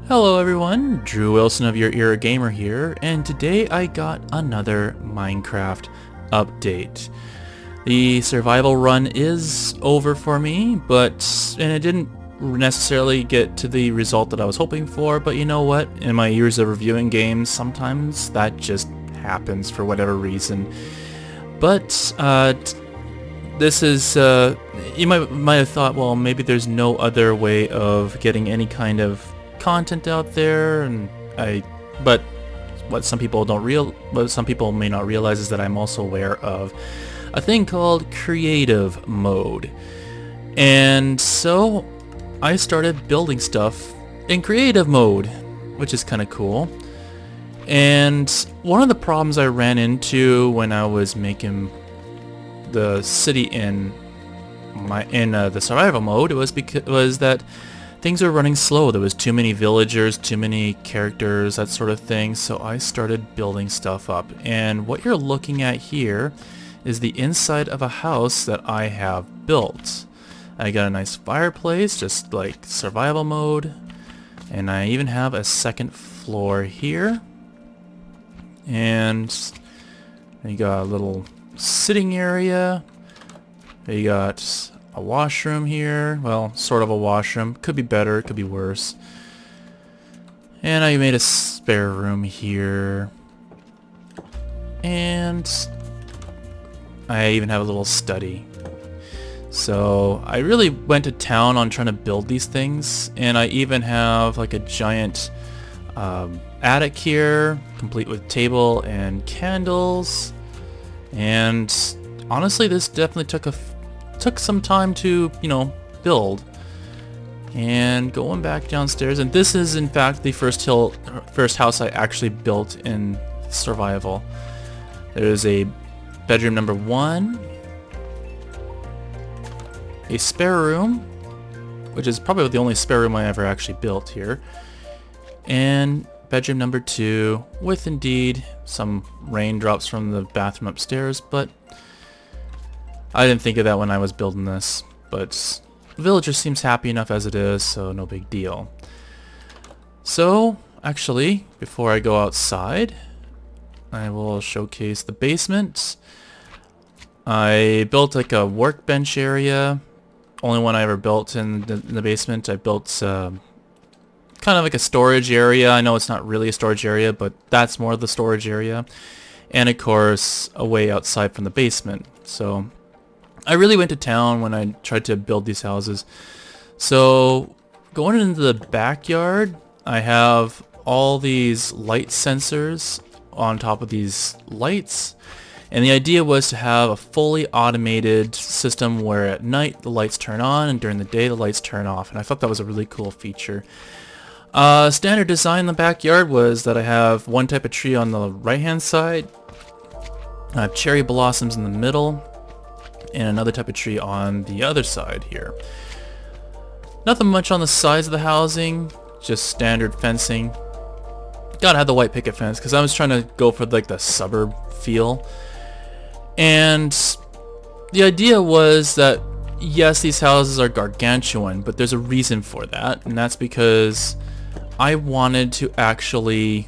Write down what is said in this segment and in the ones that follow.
Hello everyone, Drew Wilson of Your Era Gamer here, and today I got another Minecraft update. The survival run is over for me, and it didn't necessarily get to the result that I was hoping for, but you know what? In my years of reviewing games, sometimes that just happens for whatever reason. But this is, you might have thought, well, maybe there's no other way of getting any kind of content out there, but what some people may not realize is that I'm also aware of a thing called creative mode. And so I started building stuff in creative mode, which is kind of cool. And one of the problems I ran into when I was making the city in the survival mode was that things were running slow. There was too many villagers, too many characters, that sort of thing, so I started building stuff up. And what you're looking at here is the inside of a house that I have built. I got a nice fireplace, just like survival mode, and I even have a second floor here. And you got a little sitting area. You got a washroom here. Well, sort of a washroom. Could be better, could be worse. And I made a spare room here. And I even have a little study. So I really went to town on trying to build these things. And I even have like a giant attic here, complete with table and candles. And honestly, this definitely took some time to, build. And going back downstairs, and this is in fact the first house I actually built in survival. There's a bedroom number 1, a spare room, which is probably the only spare room I ever actually built here, and bedroom number 2 with indeed some raindrops from the bathroom upstairs, but I didn't think of that when I was building this. But the villager seems happy enough as it is, so no big deal. So actually, before I go outside, I will showcase the basement. I built like a workbench area, only one I ever built in the basement. I built kind of like a storage area. I know it's not really a storage area, but that's more of the storage area. And of course, a way outside from the basement. So I really went to town when I tried to build these houses. So going into the backyard, I have all these light sensors on top of these lights. And the idea was to have a fully automated system where at night the lights turn on and during the day the lights turn off. And I thought that was a really cool feature. Standard design in the backyard was that I have one type of tree on the right hand side. I have cherry blossoms in the middle. And another type of tree on the other side here. Nothing much on the sides of the housing, just standard fencing. Gotta have the white picket fence because I was trying to go for like the suburb feel. And the idea was that yes, these houses are gargantuan, but there's a reason for that, and that's because I wanted to actually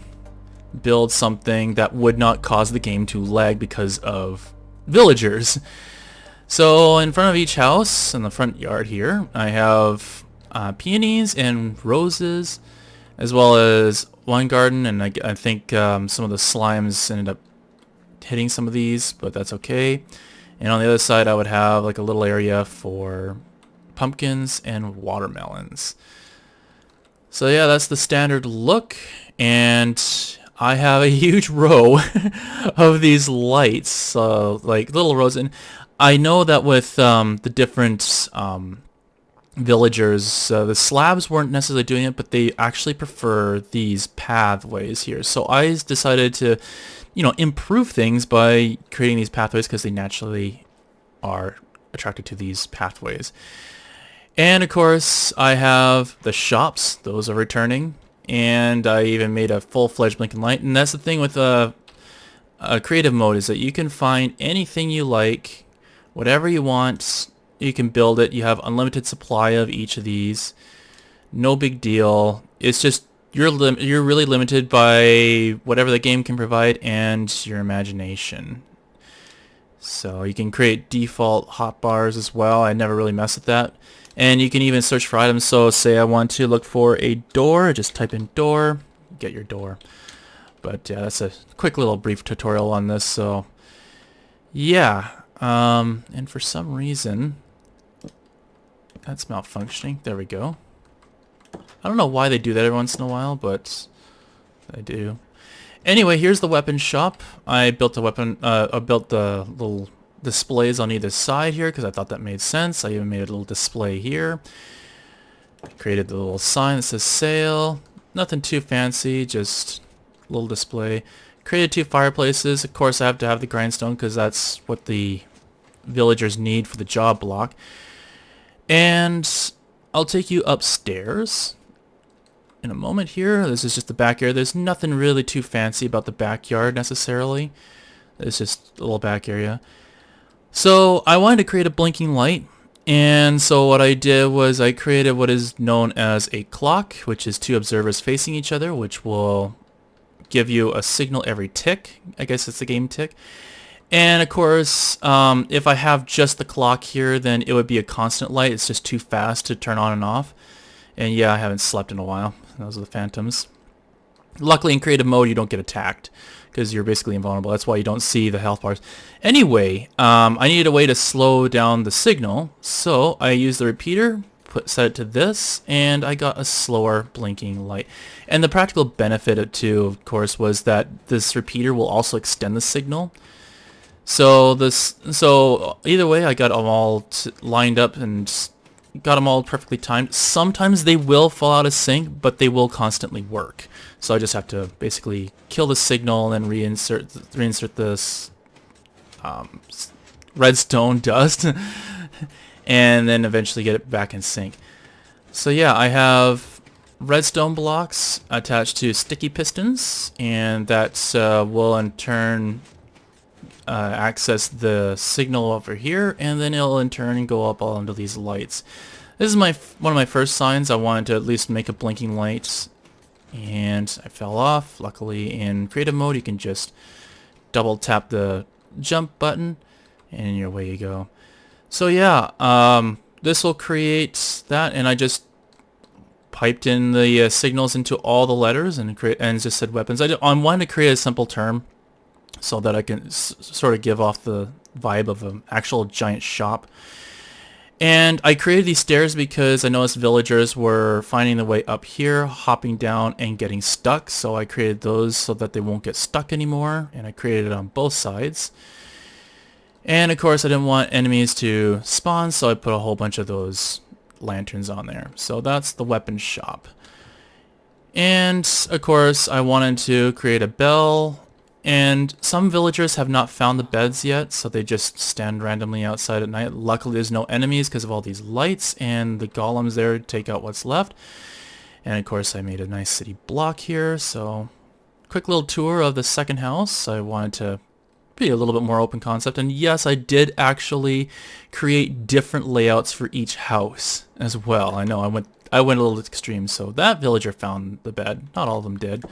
build something that would not cause the game to lag because of villagers. So in front of each house, in the front yard here, I have peonies and roses, as well as wine garden, and I think some of the slimes ended up hitting some of these, but that's okay. And on the other side I would have like a little area for pumpkins and watermelons. So yeah, that's the standard look, and I have a huge row of these lights, like little rows, and I know that with the different villagers, the slabs weren't necessarily doing it, but they actually prefer these pathways here. So I decided to, improve things by creating these pathways because they naturally are attracted to these pathways. And of course, I have the shops; those are returning, and I even made a full-fledged blinking light. And that's the thing with a creative mode, is that you can find anything you like. Whatever you want, you can build it. You have unlimited supply of each of these. No big deal. It's just you're really limited by whatever the game can provide and your imagination. So you can create default hotbars as well. I never really mess with that. And you can even search for items. So say I want to look for a door, just type in door, get your door. But yeah, that's a quick little brief tutorial on this. So yeah, and for some reason that's malfunctioning. There we go. I don't know why they do that every once in a while, but they do. Anyway, here's the weapon shop. I built a weapon. I built the little displays on either side here because I thought that made sense. I even made a little display here. Created the little sign that says sale. Nothing too fancy, just a little display. Created 2 fireplaces. Of course, I have to have the grindstone because that's what the villagers need for the job block. And I'll take you upstairs in a moment here. This is just the backyard. There's nothing really too fancy about the backyard necessarily. It's just a little back area. So I wanted to create a blinking light, and so what I did was I created what is known as a clock, which is 2 observers facing each other, which will give you a signal every tick. I guess it's the game tick. And of course, if I have just the clock here, then it would be a constant light. It's just too fast to turn on and off. And yeah, I haven't slept in a while. Those are the phantoms. Luckily in creative mode you don't get attacked because you're basically invulnerable. That's why you don't see the health bars. Anyway, I needed a way to slow down the signal, so I used the repeater, set it to this, and I got a slower blinking light. And the practical benefit of too, of course, was that this repeater will also extend the signal. So either way, I got them all lined up and got them all perfectly timed. Sometimes they will fall out of sync, but they will constantly work. So I just have to basically kill the signal and then reinsert this redstone dust, and then eventually get it back in sync. So yeah, I have redstone blocks attached to sticky pistons, and that will in turn access the signal over here, and then it'll in turn go up all into these lights. This is one of my first signs. I wanted to at least make a blinking light, and I fell off. Luckily in creative mode you can just double tap the jump button and away you go. So yeah, this will create that, and I just piped in the signals into all the letters and just said weapons. I wanted to create a simple term so that I can sort of give off the vibe of an actual giant shop. And I created these stairs because I noticed villagers were finding their way up here, hopping down and getting stuck. So I created those so that they won't get stuck anymore. And I created it on both sides. And of course I didn't want enemies to spawn, so I put a whole bunch of those lanterns on there. So that's the weapon shop. And of course I wanted to create a bell. And some villagers have not found the beds yet, so they just stand randomly outside at night. Luckily there's no enemies because of all these lights, and the golems there take out what's left. And of course I made a nice city block here, so quick little tour of the second house. I wanted to be a little bit more open concept, and yes, I did actually create different layouts for each house as well. I know I went a little extreme, so that villager found the bed. Not all of them did.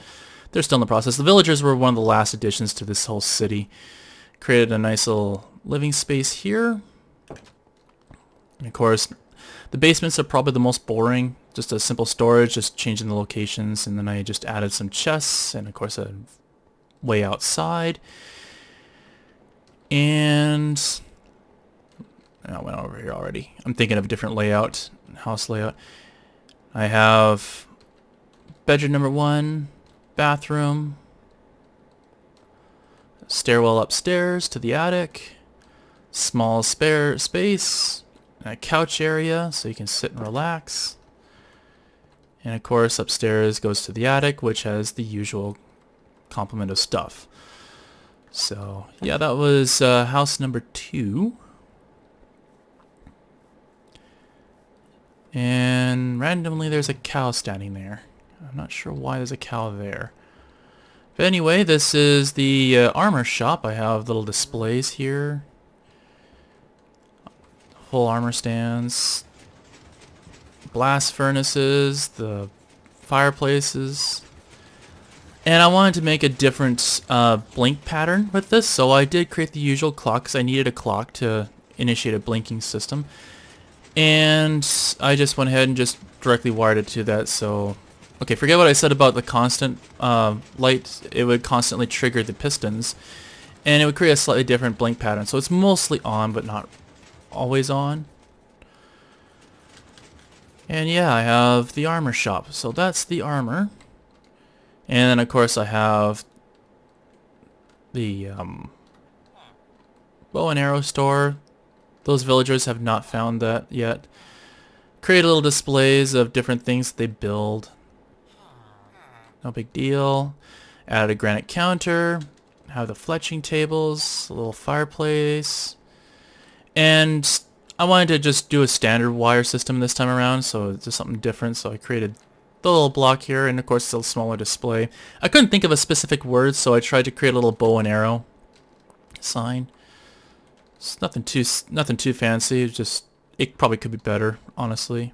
They're still in the process. The villagers were one of the last additions to this whole city. Created a nice little living space here. And of course, the basements are probably the most boring. Just a simple storage, just changing the locations, and then I just added some chests, and of course a way outside. And I went over here already. I'm thinking of a different layout, house layout. I have bedroom number 1. Bathroom, stairwell upstairs to the attic, small spare space, and a couch area so you can sit and relax. And of course upstairs goes to the attic, which has the usual complement of stuff. So yeah, that was house number 2. And randomly there's a cow standing there. I'm not sure why there's a cow there. But anyway, this is the armor shop. I have little displays here. Full armor stands. Blast furnaces. The fireplaces. And I wanted to make a different blink pattern with this, so I did create the usual clock because I needed a clock to initiate a blinking system. And I just went ahead and just directly wired it to that, so... Okay, forget what I said about the constant light. It would constantly trigger the pistons, and it would create a slightly different blink pattern. So it's mostly on, but not always on. And yeah, I have the armor shop, so that's the armor. And then of course I have the bow and arrow store. Those villagers have not found that yet. Create little displays of different things that they build. No big deal. Add a granite counter. Have the fletching tables. A little fireplace. And I wanted to just do a standard wire system this time around, so it's just something different. So I created the little block here, and of course it's a smaller display. I couldn't think of a specific word, so I tried to create a little bow and arrow sign. It's nothing too fancy. It's just, it probably could be better, honestly.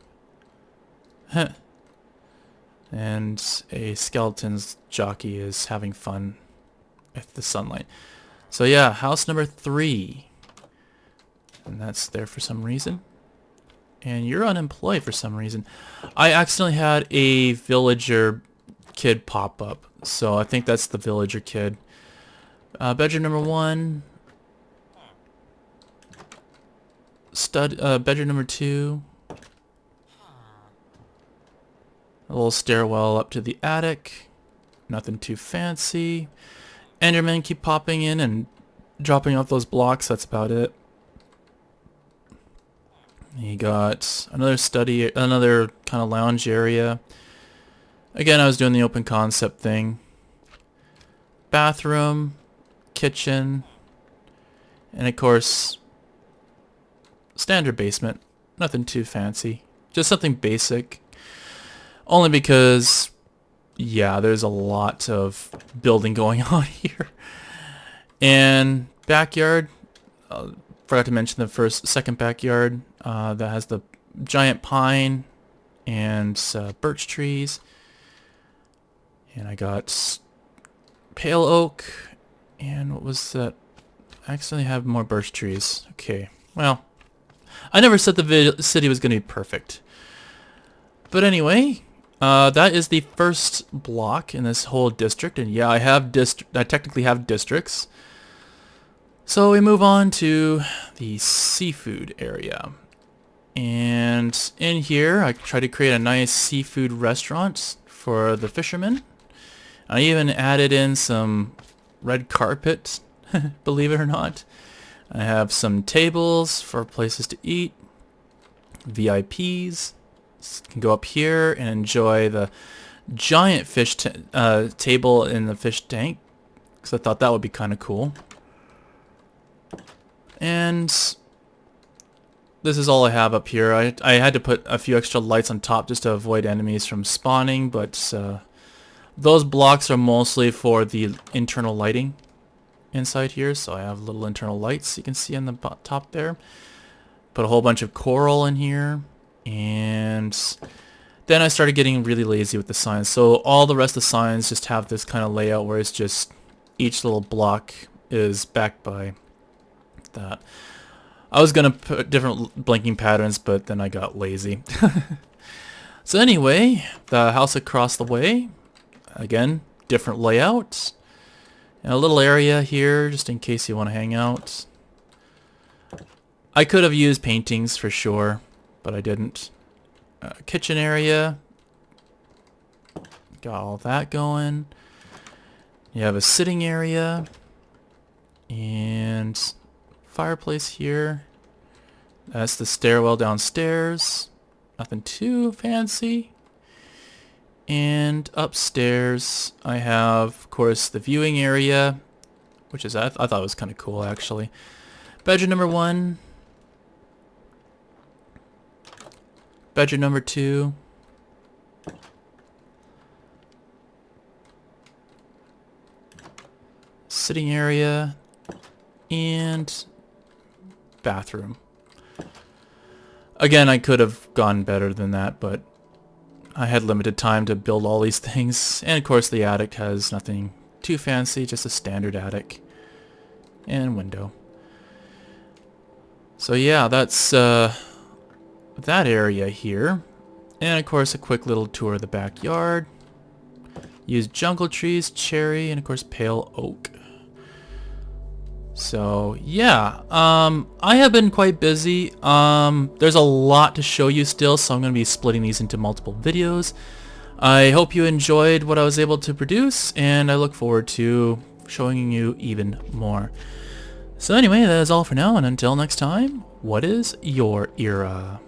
And a skeleton's jockey is having fun with the sunlight. So yeah, house number 3. And that's there for some reason. And you're unemployed for some reason. I accidentally had a villager kid pop up, so I think that's the villager kid. Bedroom number 1. Bedroom number 2. A little stairwell up to the attic. Nothing too fancy. Endermen keep popping in and dropping off those blocks. That's about it. You got another study, another kind of lounge area. Again, I was doing the open concept thing. Bathroom, kitchen, and of course, standard basement. Nothing too fancy. Just something basic. Only because, yeah, there's a lot of building going on here. And backyard, forgot to mention the second backyard that has the giant pine and birch trees. And I got pale oak, and what was that? I accidentally have more birch trees. Okay, well, I never said the city was going to be perfect. But anyway, that is the first block in this whole district, and yeah, I technically have districts. So we move on to the seafood area. And in here, I try to create a nice seafood restaurant for the fishermen. I even added in some red carpet, believe it or not. I have some tables for places to eat. VIPs can go up here and enjoy the giant fish table in the fish tank, because I thought that would be kind of cool. And this is all I have up here. I had to put a few extra lights on top just to avoid enemies from spawning, but those blocks are mostly for the internal lighting inside here. So I have little internal lights you can see on the top there. Put a whole bunch of coral in here. And then I started getting really lazy with the signs. So all the rest of the signs just have this kind of layout where it's just each little block is backed by that. I was going to put different blinking patterns, but then I got lazy. So anyway, the house across the way, again, different layouts. And a little area here just in case you want to hang out. I could have used paintings for sure, but I didn't. Kitchen area. Got all that going. You have a sitting area. And fireplace here. That's the stairwell downstairs. Nothing too fancy. And upstairs I have, of course, the viewing area, which is I thought was kind of cool actually. Bedroom number 1. Bedroom number 2. Sitting area. And bathroom. Again, I could have gone better than that, but I had limited time to build all these things, and of course the attic has nothing too fancy, just a standard attic and window. So yeah, that's that area here. And of course a quick little tour of the backyard. Use jungle trees, cherry, and of course pale oak. So yeah, I have been quite busy. There's a lot to show you still, so I'm going to be splitting these into multiple videos. I hope you enjoyed what I was able to produce, and I look forward to showing you even more. So anyway, that is all for now, and until next time, what is your era?